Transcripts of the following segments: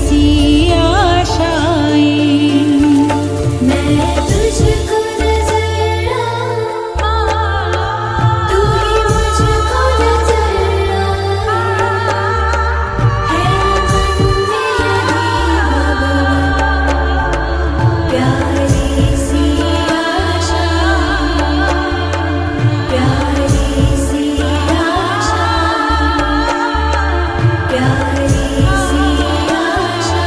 सी आशाएं, मैं तुझको नजर आऊं, तू ही मुझको नजर आए, है मन में यही प्यारी सी आशा, प्यारी सी आशा, प्यारी सी आशा।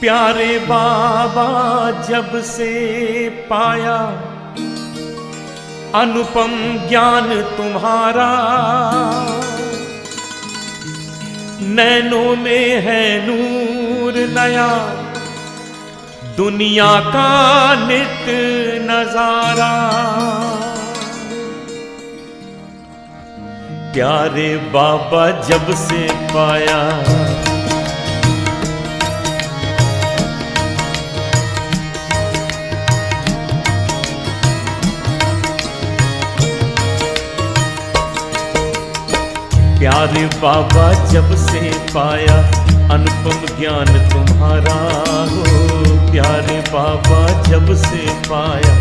प्यारे बाबा जब से पाया अनुपम ज्ञान तुम्हारा, नैनों में है नूर नया, दुनिया का नित नजारा। प्यारे बाबा जब से पाया प्यारे बाबा जब से पाया अनुपम ज्ञान तुम्हारा हो, प्यारे बाबा जब से पाया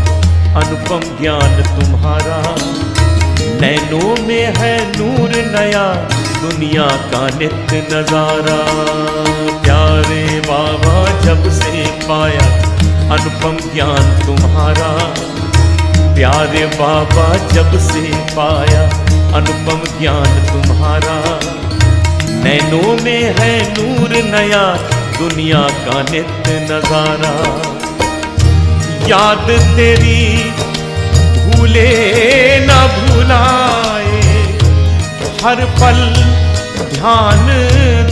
अनुपम ज्ञान तुम्हारा, नैनों में है नूर नया, दुनिया का नित्य नजारा। प्यारे बाबा जब से पाया अनुपम ज्ञान तुम्हारा, प्यारे बाबा जब से पाया अनुपम ज्ञान तुम्हारा, नैनों में है नूर नया, दुनिया का नित्य नजारा। याद तेरी भूले न भुलाए, हर पल ध्यान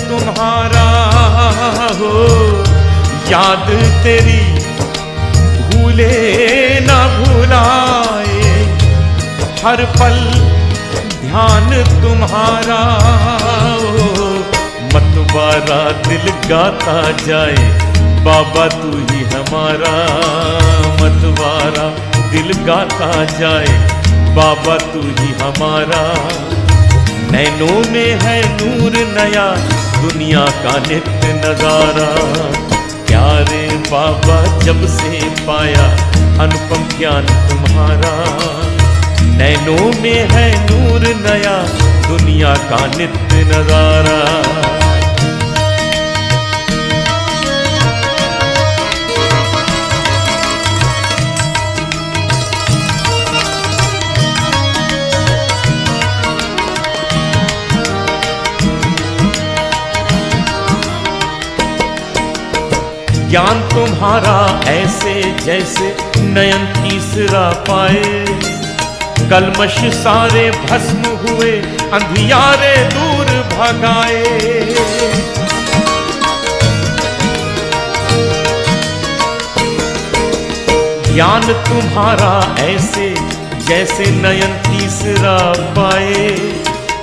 तुम्हारा हो, याद तेरी भूले न भुलाए, हर पल ध्यान तुम्हारा हो। मतवारा दिल गाता जाए बाबा तू ही हमारा, मतवारा दिल गाता जाए बाबा तू ही हमारा, नैनों में है नूर नया, दुनिया का नित्य नजारा। प्यारे बाबा जब से पाया अनुपम ज्ञान तुम्हारा, नैनों में है नूर नया, दुनिया का नित्य नजारा। ज्ञान तुम्हारा ऐसे जैसे नयन तीसरा पाए, कलमश सारे भस्म हुए, अंधियारे दूर भगाए। ज्ञान तुम्हारा ऐसे जैसे नयन तीसरा पाए,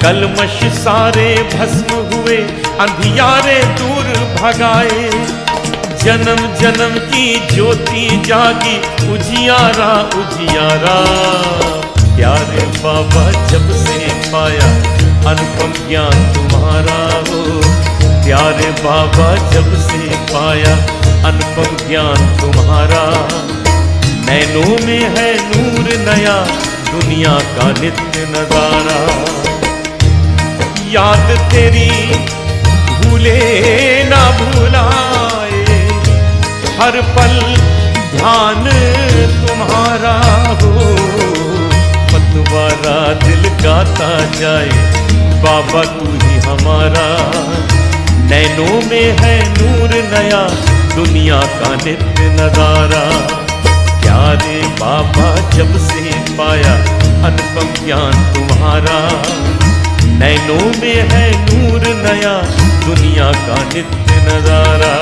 कलमश सारे भस्म हुए, अंधियारे दूर भगाए। जन्म जन्म की ज्योति जागी, उजियारा उजियारा। प्यारे बाबा जब से पाया अनुपम ज्ञान तुम्हारा हो, प्यारे बाबा जब से पाया अनुपम ज्ञान तुम्हारा, नैनों में है नूर नया, दुनिया का नित्य नजारा। याद तेरी भूले ना भुलाए, हर पल ध्यान तुम्हारा हो। मतवारा दिल गाता जाए बाबा तू ही हमारा, नैनों में है नूर नया, दुनिया का नित्य नजारा। प्यारे बाबा जब से पाया अनुपम ज्ञान तुम्हारा, नैनों में है नूर नया, दुनिया का नित्य नजारा।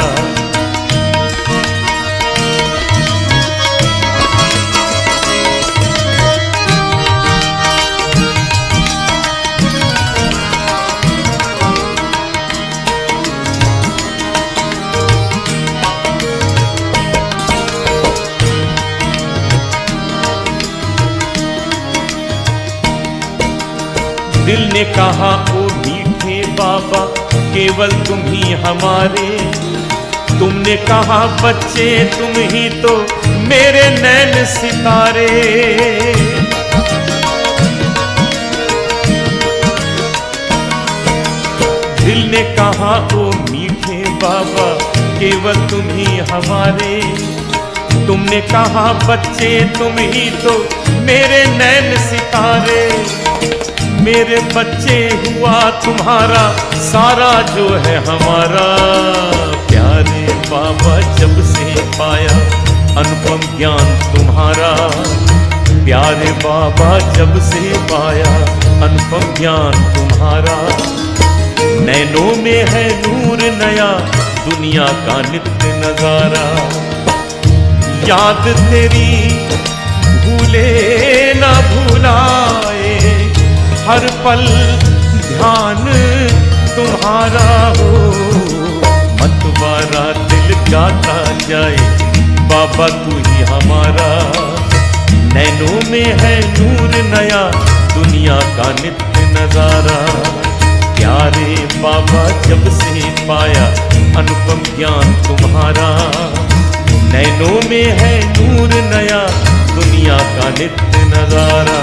दिल ने कहा ओ मीठे बाबा केवल तुम ही हमारे, तुमने कहा बच्चे तुम ही तो मेरे नैन सितारे। दिल ने कहा ओ मीठे बाबा केवल तुम ही हमारे, तुमने कहा बच्चे तुम ही तो मेरे नैन सितारे। मेरे बच्चे हुआ तुम्हारा सारा जो है हमारा, प्यारे बाबा जब से पाया अनुपम ज्ञान तुम्हारा, प्यारे बाबा जब से पाया अनुपम ज्ञान तुम्हारा। नैनों में है नूर नया दुनिया का नित्य नजारा, याद तेरी भूले ना भुलाए हर पल ध्यान तुम्हारा हो। मतवारा दिल गाता जाए बाबा तू ही हमारा, नैनों में है नूर नया दुनिया का नित्य नजारा। प्यारे बाबा जब से पाया अनुपम ज्ञान तुम्हारा, नैनों में है नूर नया दुनिया का नित्य नजारा।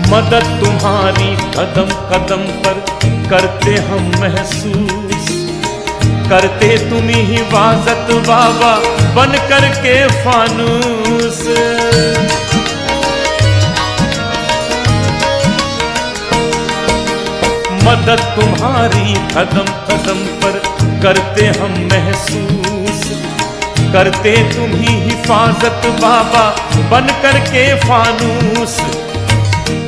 मदद तुम्हारी कदम कदम पर करते हम महसूस, करते तुम ही हिफाजत बाबा बन कर के फानूस। मदद तुम्हारी कदम कदम पर करते हम महसूस, करते तुम ही हिफाजत बाबा बन कर के फानूस।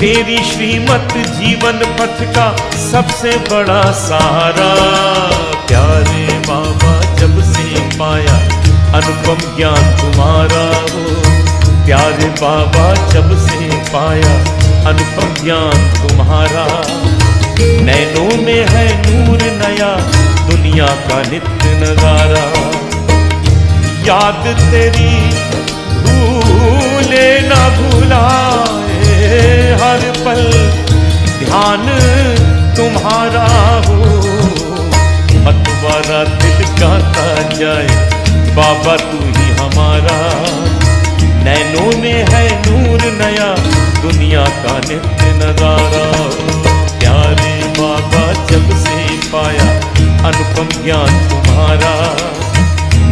तेरी श्रीमत जीवन पथ का सबसे बड़ा सहारा, प्यारे बाबा जब से पाया अनुपम ज्ञान तुम्हारा हो। प्यारे बाबा जब से पाया अनुपम ज्ञान तुम्हारा, नैनों में है नूर नया दुनिया का नित्य नजारा। याद तेरी भूले ना भुलाए हर पल ध्यान तुम्हारा हो। मतवारा दिल गाता जाए बाबा तू ही हमारा, नैनों में है नूर नया दुनिया का नित्य नजारा। प्यारे बाबा जब से पाया अनुपम ज्ञान तुम्हारा,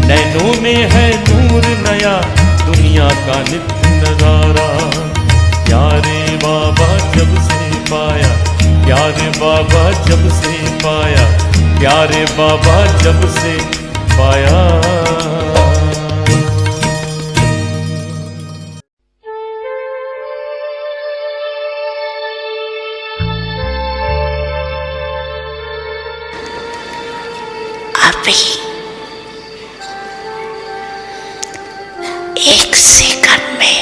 नैनों में है नूर नया दुनिया का नित्य नजारा। प्यारे बाबा जब से पाया, प्यारे बाबा जब से पाया, प्यारे बाबा जब से पाया। अभी एक सेकंड में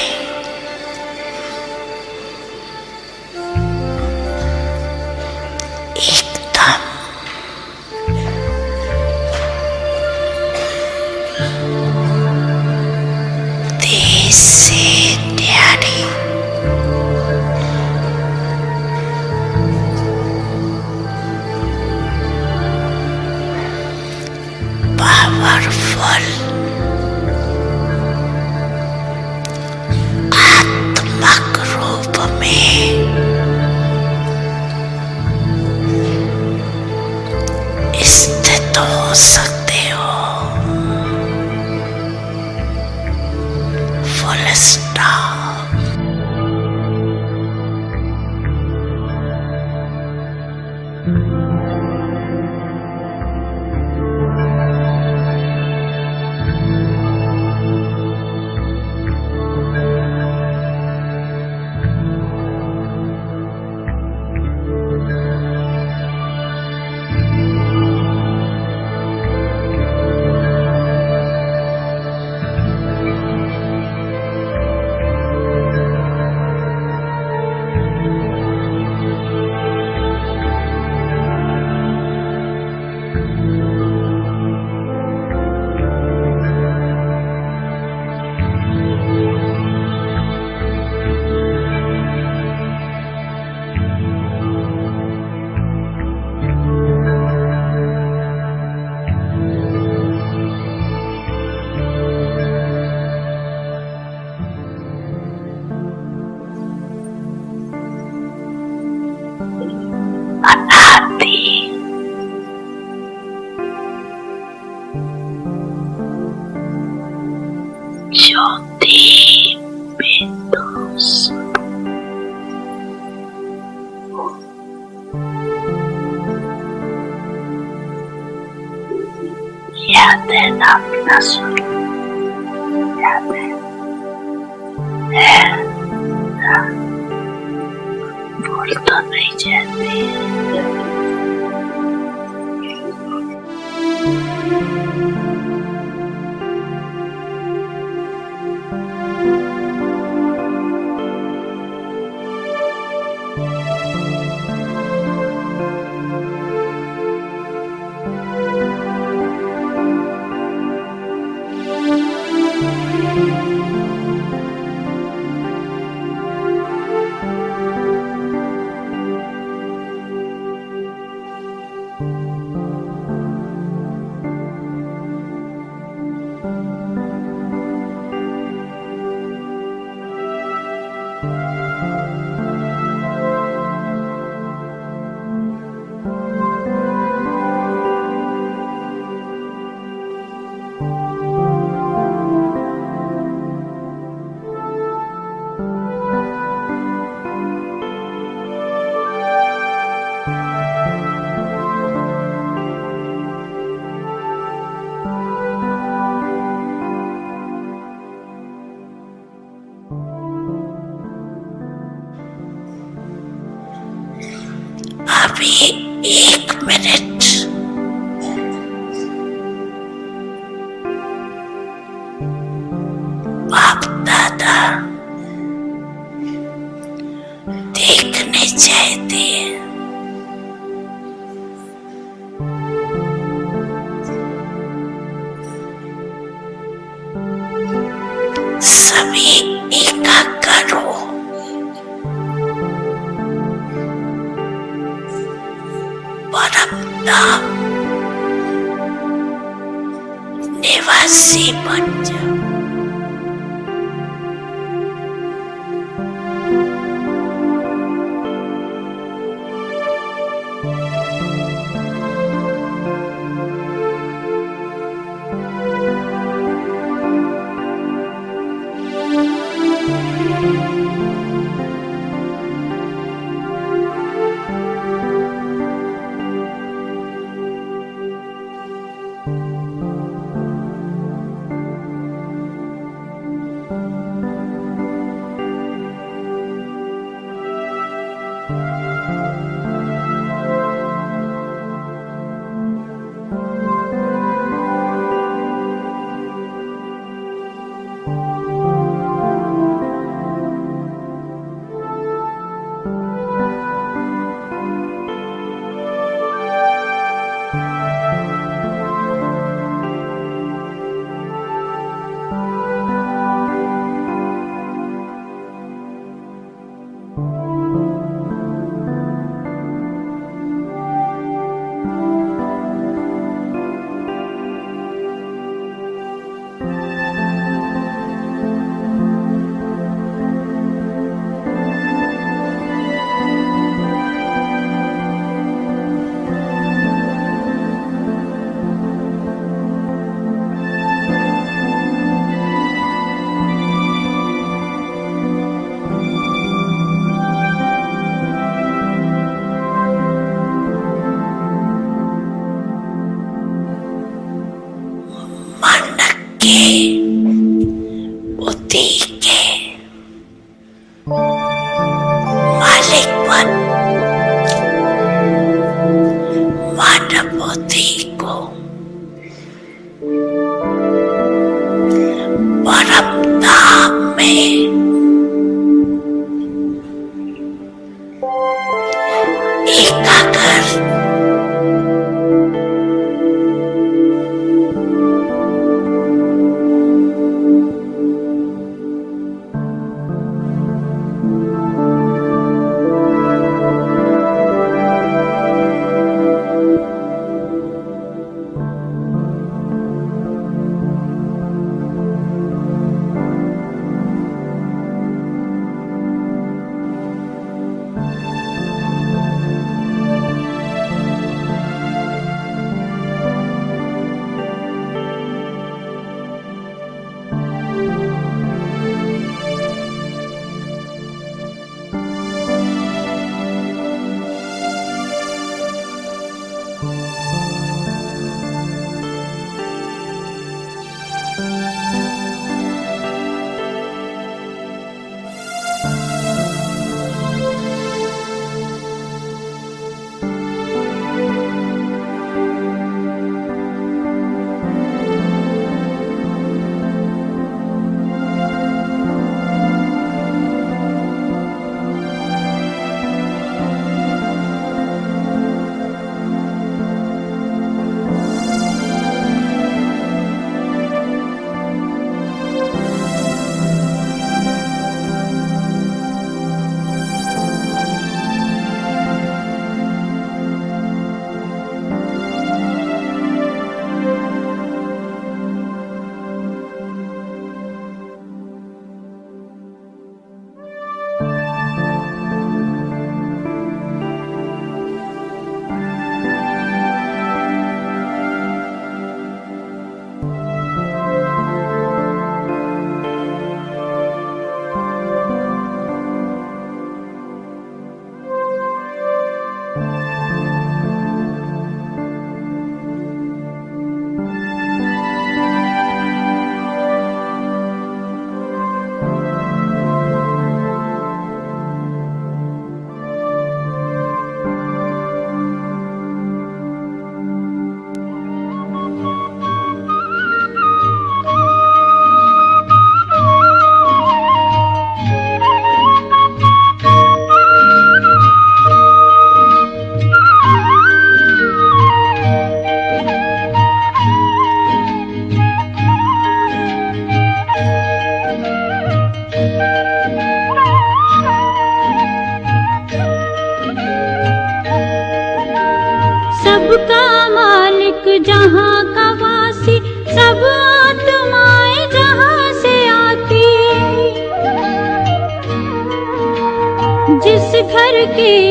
एकदम तेज से न्यारी पावरफुल आत्मक रूप में स्थित हो सकते हो। Full stop. ज्योति बिंदु याद है ना अपना स्वरूप, याद है ना, भूल तो नहीं जाती। अभी 1 मिनट बाप दादा देखने चाहिए। सभी एकाग्र हो, परम धाम निवासी बन जाओ। बुद्धि के मालिक बन मानव बुद्धि को परम धाम में एकाग्र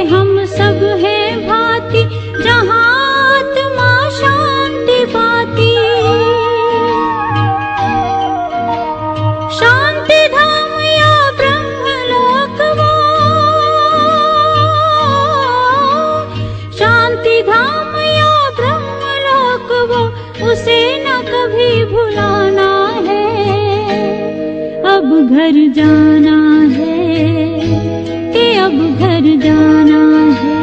हम सब हैं भांति, जहाँ आत्मा शांति पाती। शांति धाम या ब्रह्मलोक वो, शांति धाम या ब्रह्मलोक वो, उसे न कभी भुलाना है। अब घर जाना है कि अब घर जाना है,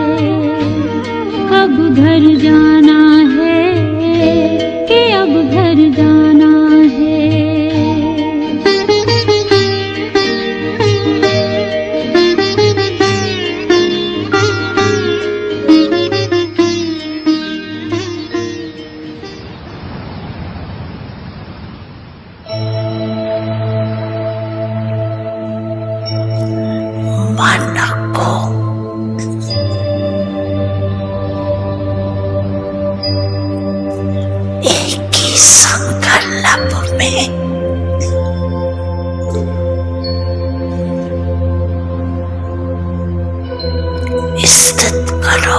अब घर जाना है कि अब घर जाना है। मन को एक ही संकल्प में स्थित करो।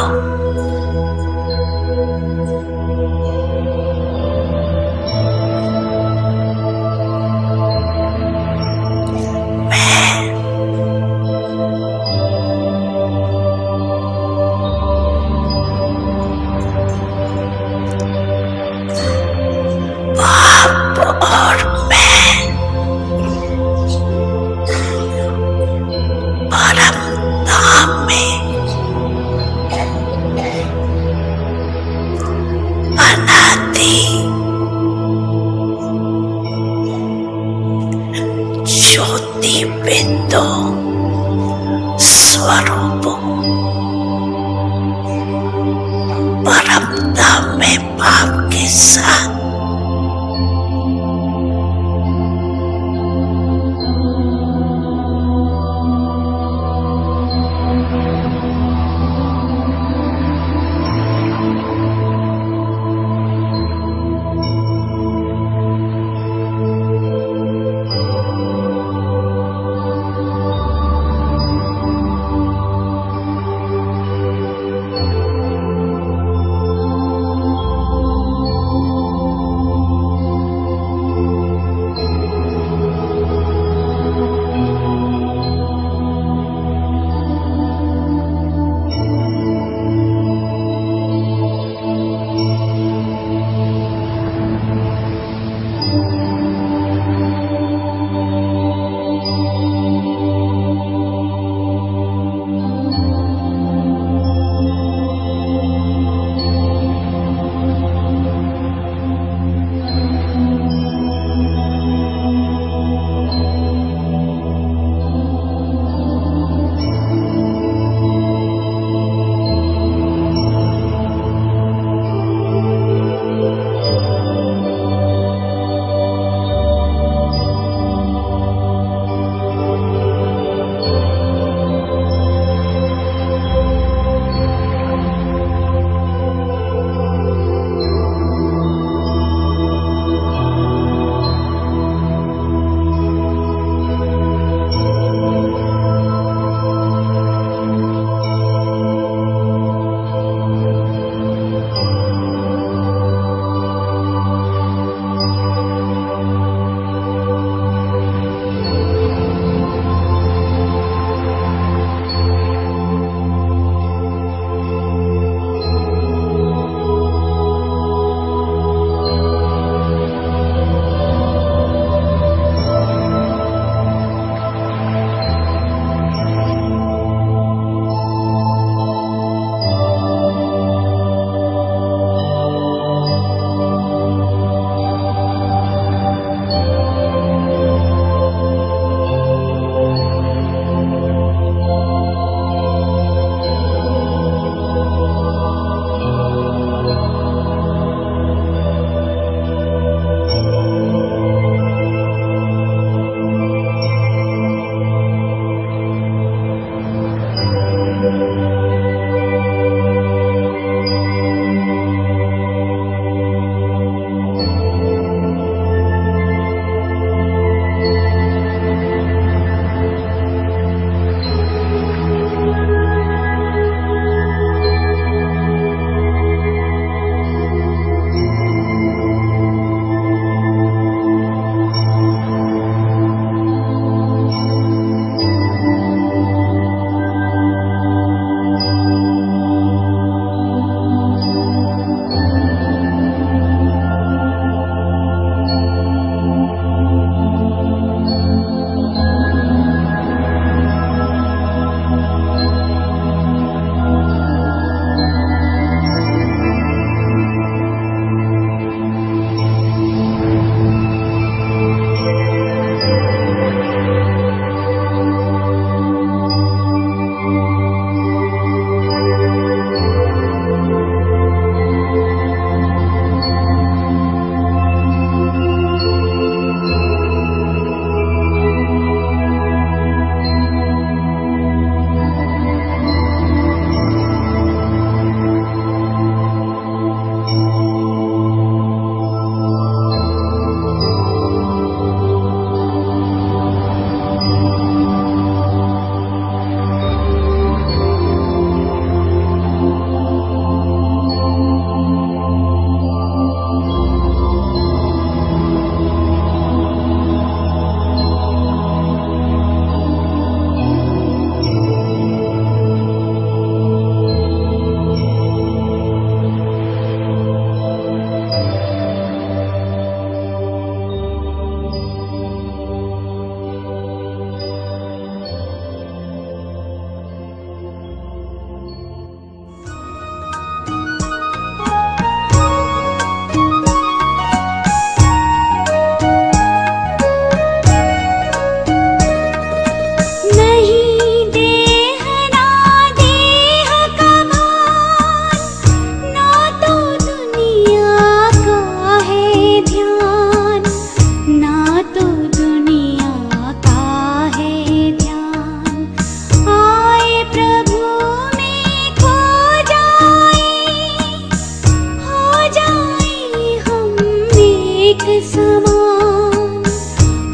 एक समान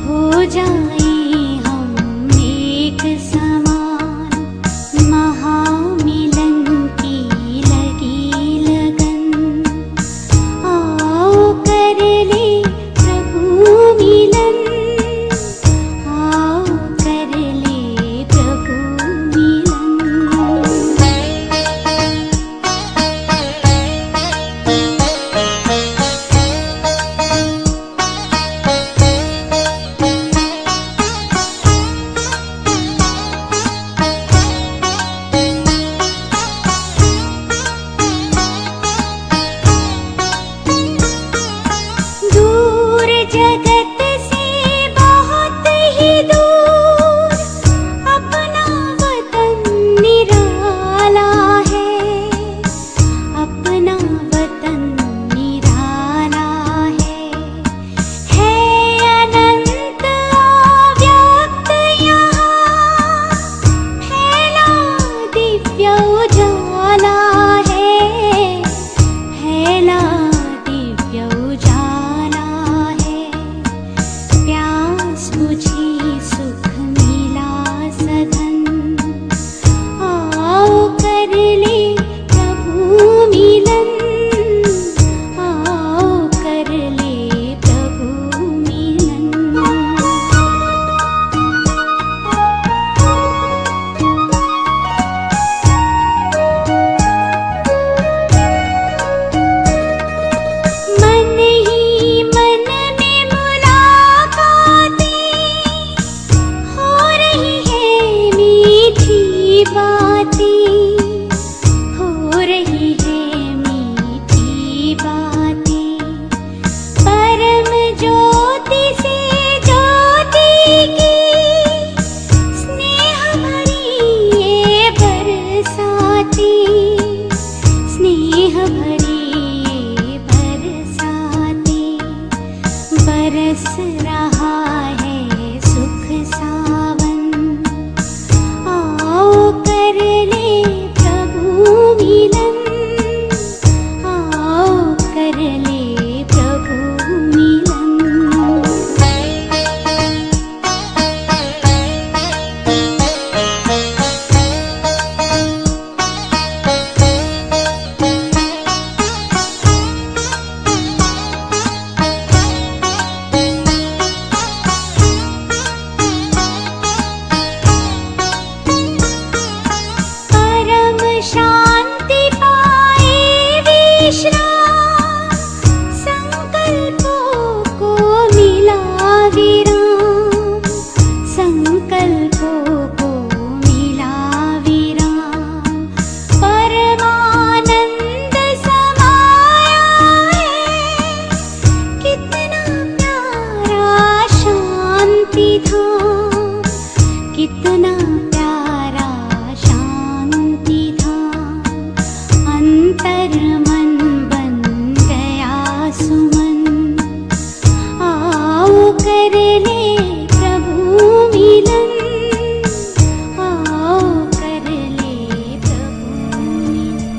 हो जाए हम एक समान, महामिलन की लगी लगन, आओ कर ले प्रभु मिलन, आओ कर ले प्रभु मिलन। दूर जगत से बहुत ही दूर अपना वतन निराला है, अपना वतन निराला है अनंत अव्यक्त यहाँ, फैला दिव्य उजाला है, फैला दिव्य उजाला है, प्यास बुझी सुख मिला सघन, आओ कर ले प्रभु मिलन, आओ कर ले प्रभु मिलन। मन ही मन में मुलाकातें हो रही है, मीठी बातें हो रही है, मीठी बातें, परम ज्योति से ज्योति की स्नेह भरी ये बरसातें, स्नेह भरी ये बरसातें, बरस रहा है सुख सावन, आओ कर ले प्रभु मिलन, आओ कर ले प्रभु मिलन। परम शांति पाए विश्राम, संकल्पों को मिला विराम, संकल्पों को मिला विराम, परमानंद समाया है, कितना प्यारा शांति धाम, कितना प्यारा शांति धाम, अंतर मन बन गया सुमन, आओ कर ले प्रभु मिलन, आओ कर ले प्रभु मिलन।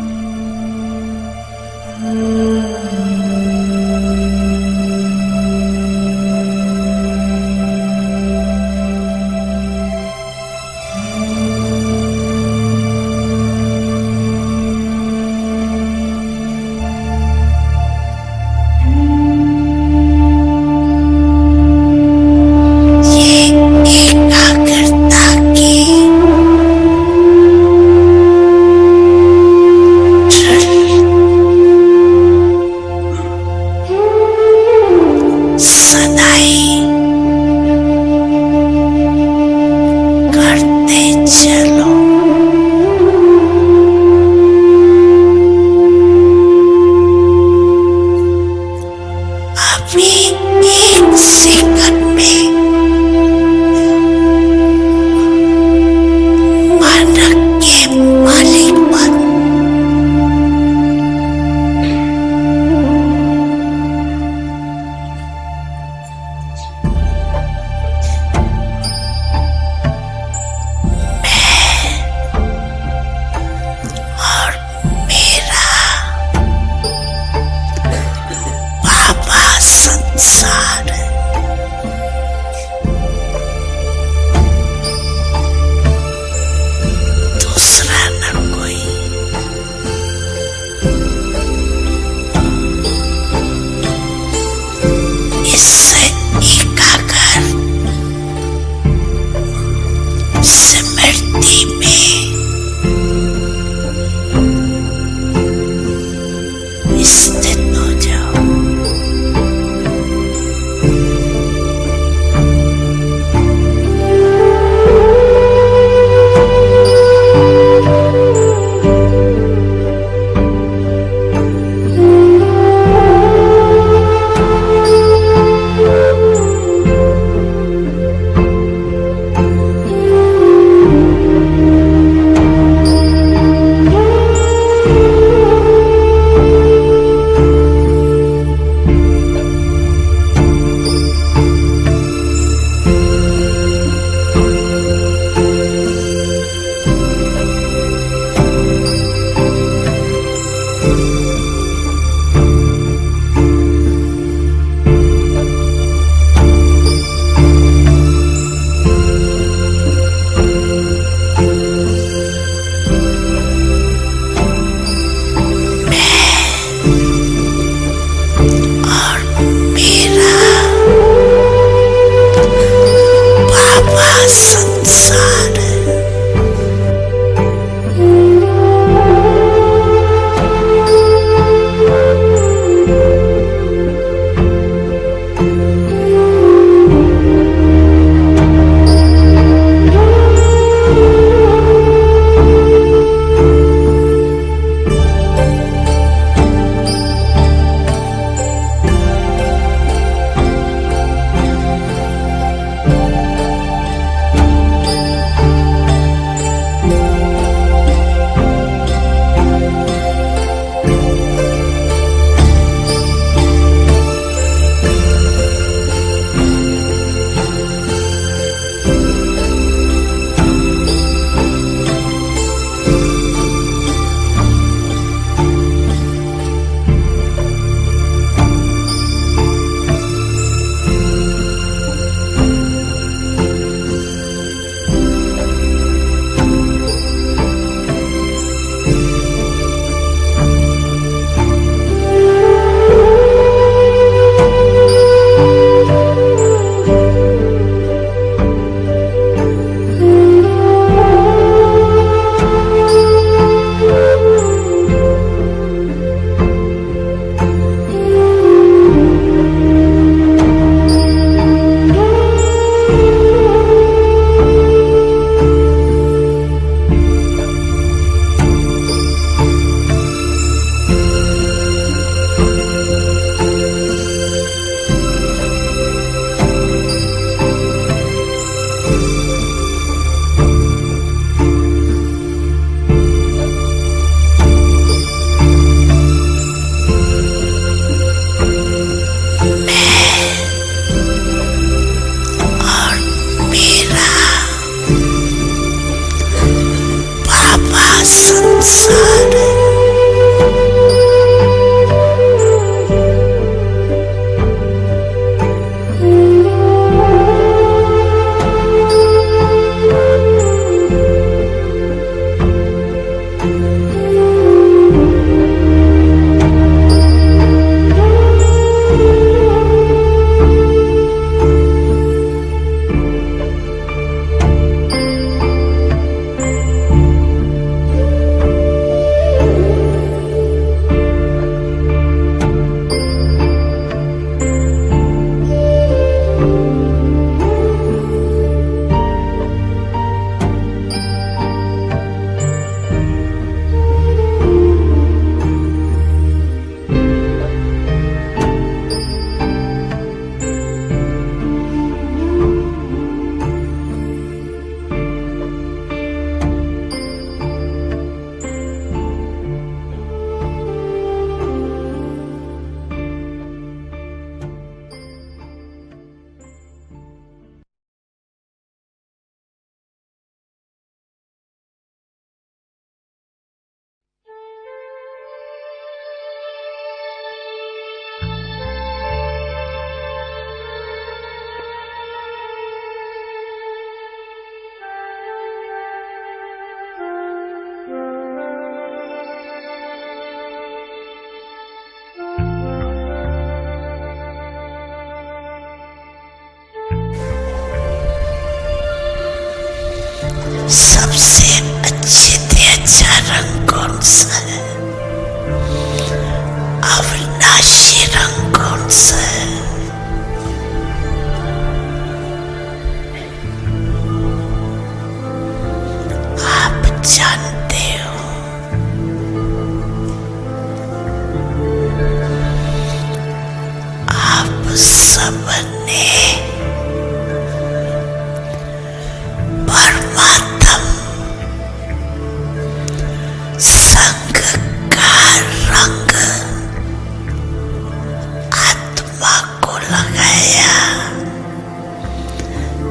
गया,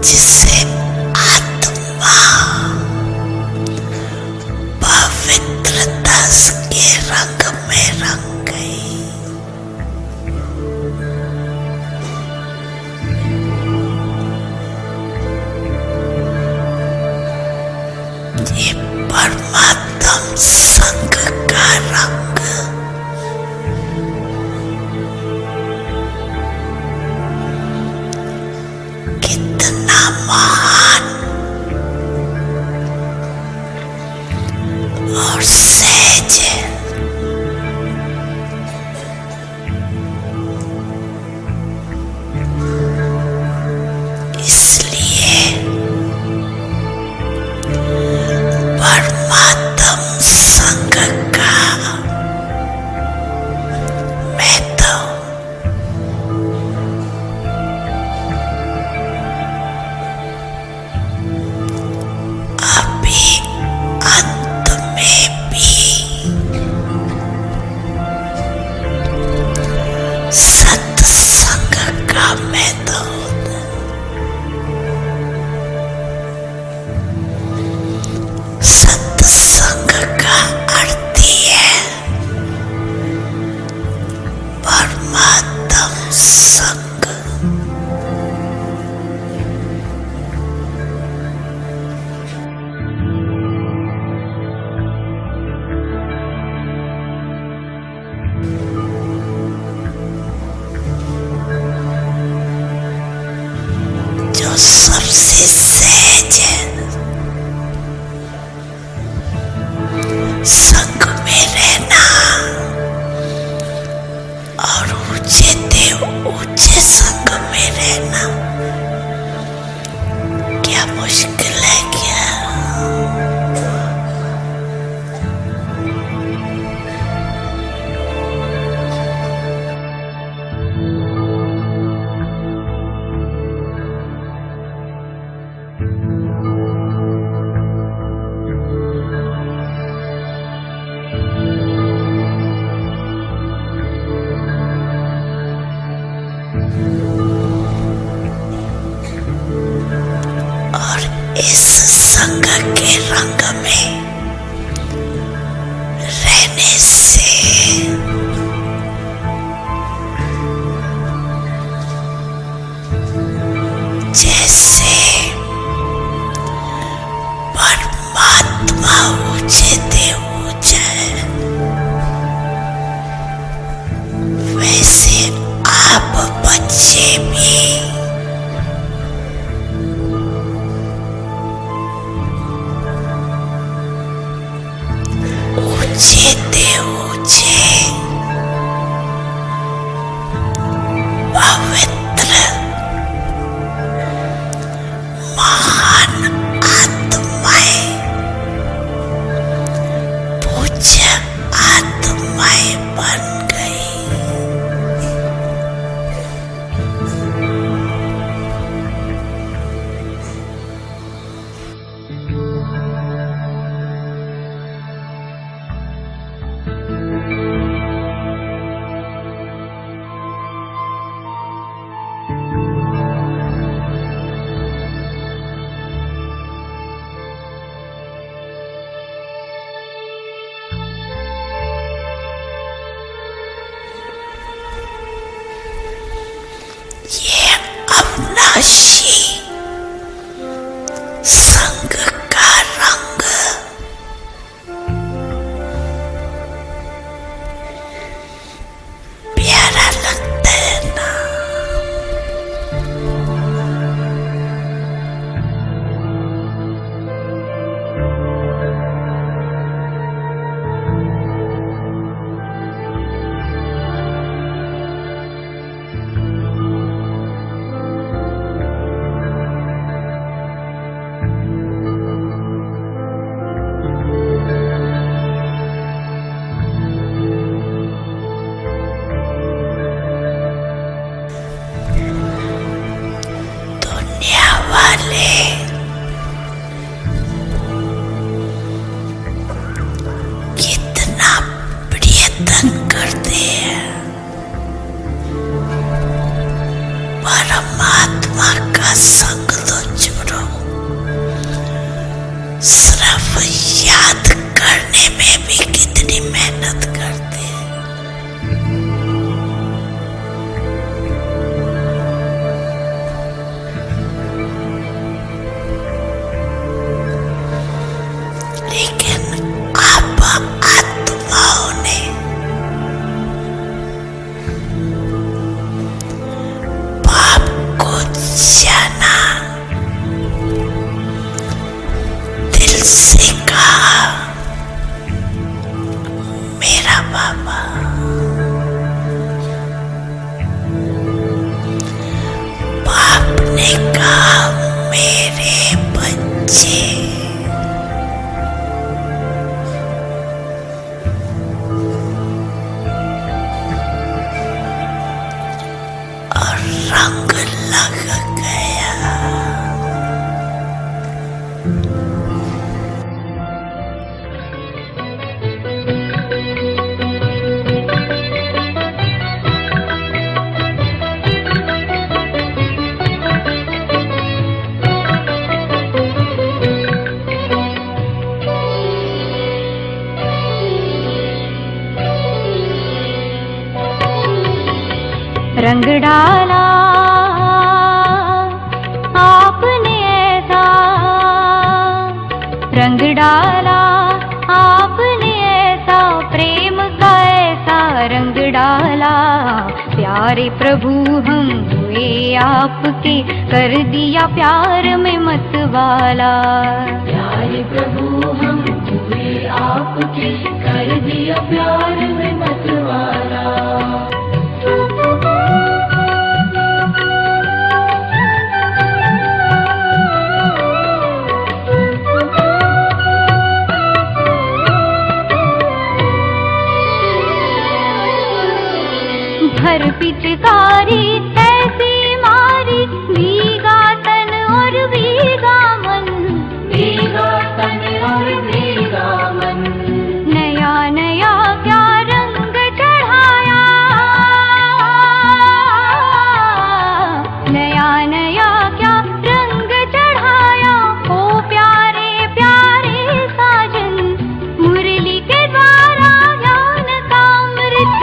जिसे आत्मा पवित्रता के रंग में रंग गई। ये परमात्म संग का रंग कितना महान और सहज है। इसलिए परमात्म संग का मैं तो अभी अंत में भी सत्संग का मैं तो सत्संग का अर्थ ही है परमात्म संग। जो सबसे सहज है, संग में रहना और ऊंचे देव ऊंचे संग में रहना क्या मुश्किल है क्या? और इस संग के रंग में रहने से जैसे परमात्मा ऊंचे देव ऊंचा है, वैसे आप बच्चे भी ऊंचे देव ऊंचे पवित्र महान आत्माएं, पूज्य आत्माएं बन गई। ये अविनाशी संग का रंग प्यारा लगता है ना? पर जाना, दिल से कहा मेरा बाबा। बाप ने कहा मेरे बच्चे, और रंग लग गया। रंग डाला आपने ऐसा, रंग डाला आपने ऐसा, प्रेम का ऐसा रंग डाला। प्यारे प्रभु हम हुए आपके, कर दिया प्यार में मतवाला। प्यारे प्रभु हम हुए आपके, कर दिया प्यार में मतवाला। भर पिचकारी ऐसी मारी, भीगा तन और भीगा मन, भीगा तन और भीगा मन। नया नया क्या रंग चढ़ाया, नया नया क्या रंग चढ़ाया। ओ प्यारे प्यारे साजन, मुरली के द्वारा ज्ञान का अमृत,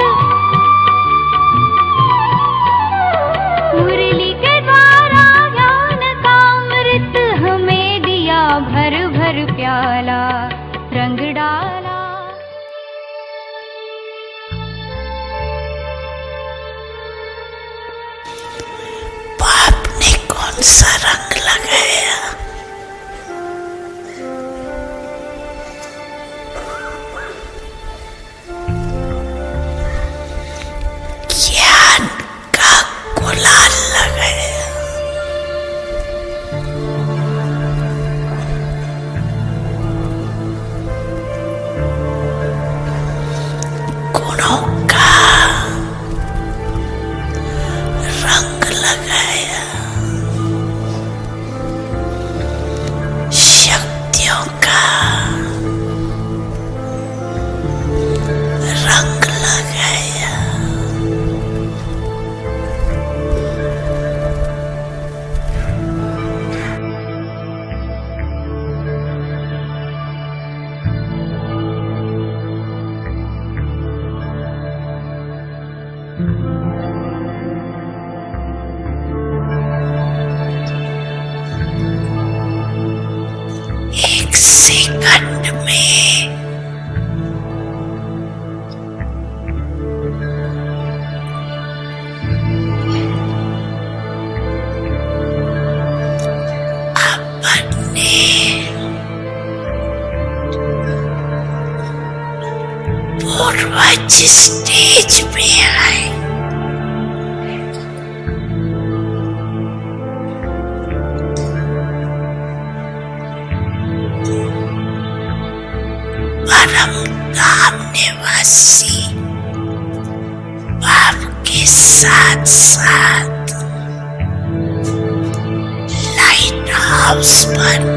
मुरली के द्वारा ज्ञान का अमृत हमें दिया भर भर प्याला। रंग डाला बाप ने कौन सा रंग लगाया? ज्ञान का गुलाल लगाया। गुणों का रंग लगाया। शक्तियों का रंग लगाया। एक सेकंड में अपने पूर्वज स्टेज पे आए। परम धाम निवासी बाप के साथ साथ लाइट हाउस पर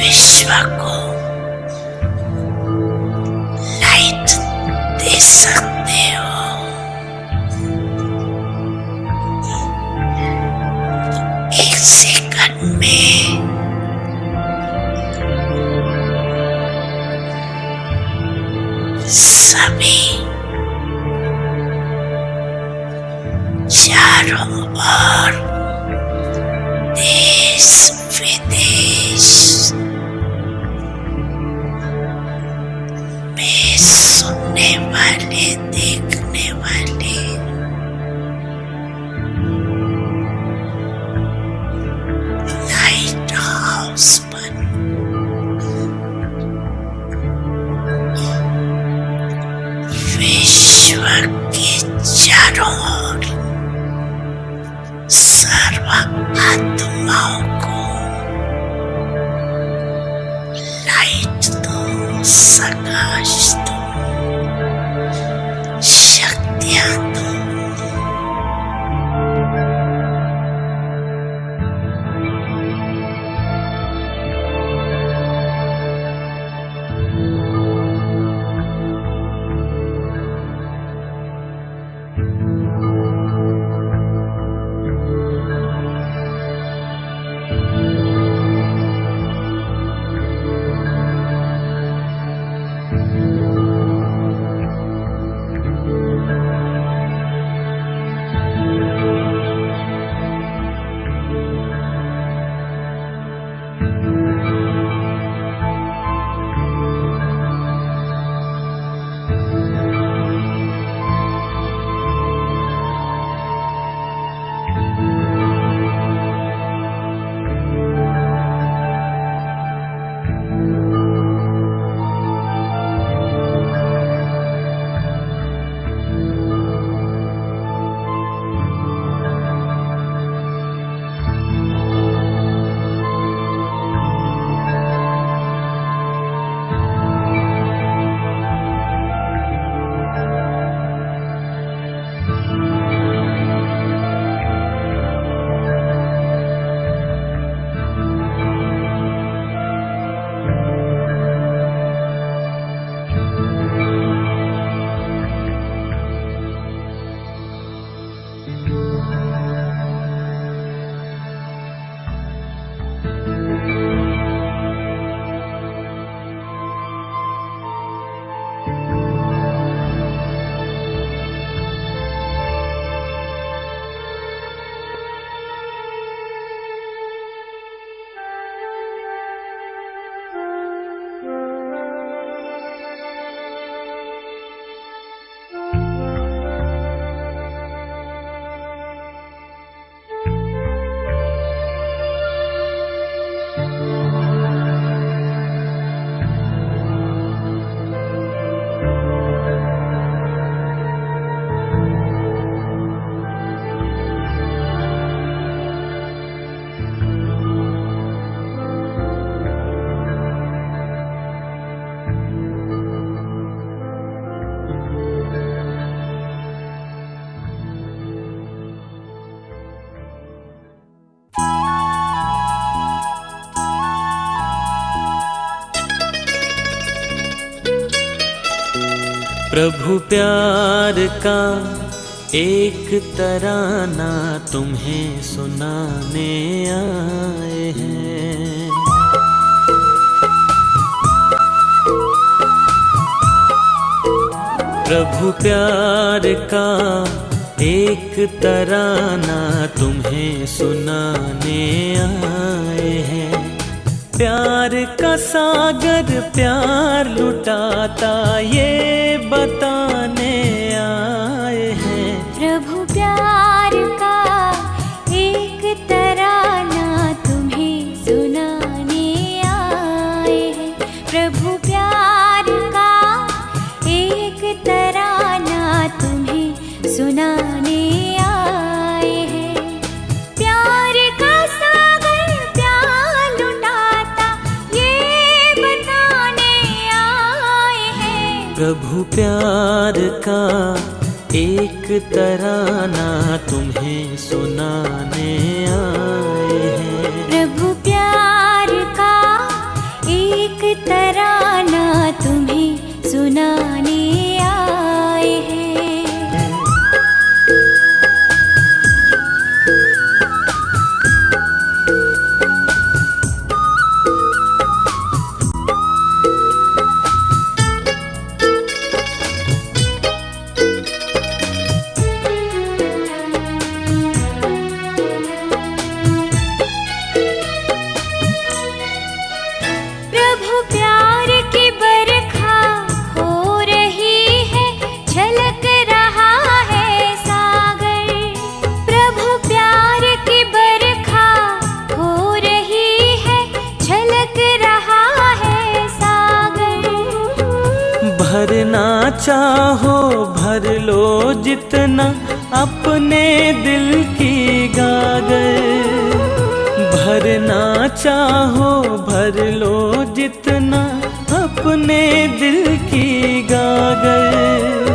विश्व को लाइट दे सकते हो। एक सेकंड में सभी चारों ओर देश विदेश में सुनने वाले, देखने वाले प्रभु प्यार का एक तराना तुम्हें सुनाने आए हैं। प्रभु प्यार का एक तराना तुम्हें सुनाने आए हैं। प्यार का सागर प्यार लुटाता ये बताने आए हैं। प्रभु प्यार का एक तराना तुम्हें सुनाने आए हैं। प्रभु प्यार का एक तराना तुम्हें सुनाने आए हैं। प्यार का सागर प्यार लुटाता ये बताने आए हैं। प्रभु प्यार का एक तराना तुम्हें सुनाने आए हैं। प्रभु प्यार का एक तराना तुम्हें सुनाने आए हैं। प्रभु प्यार की बरखा हो रही है, झलक रहा है सागर। प्रभु प्यार की बरखा हो रही है, झलक रहा है सागर। भरना चाहो भर लो जितना अपने दिल की गागर। भरना चाहो भर लो जितना अपने दिल की गागर।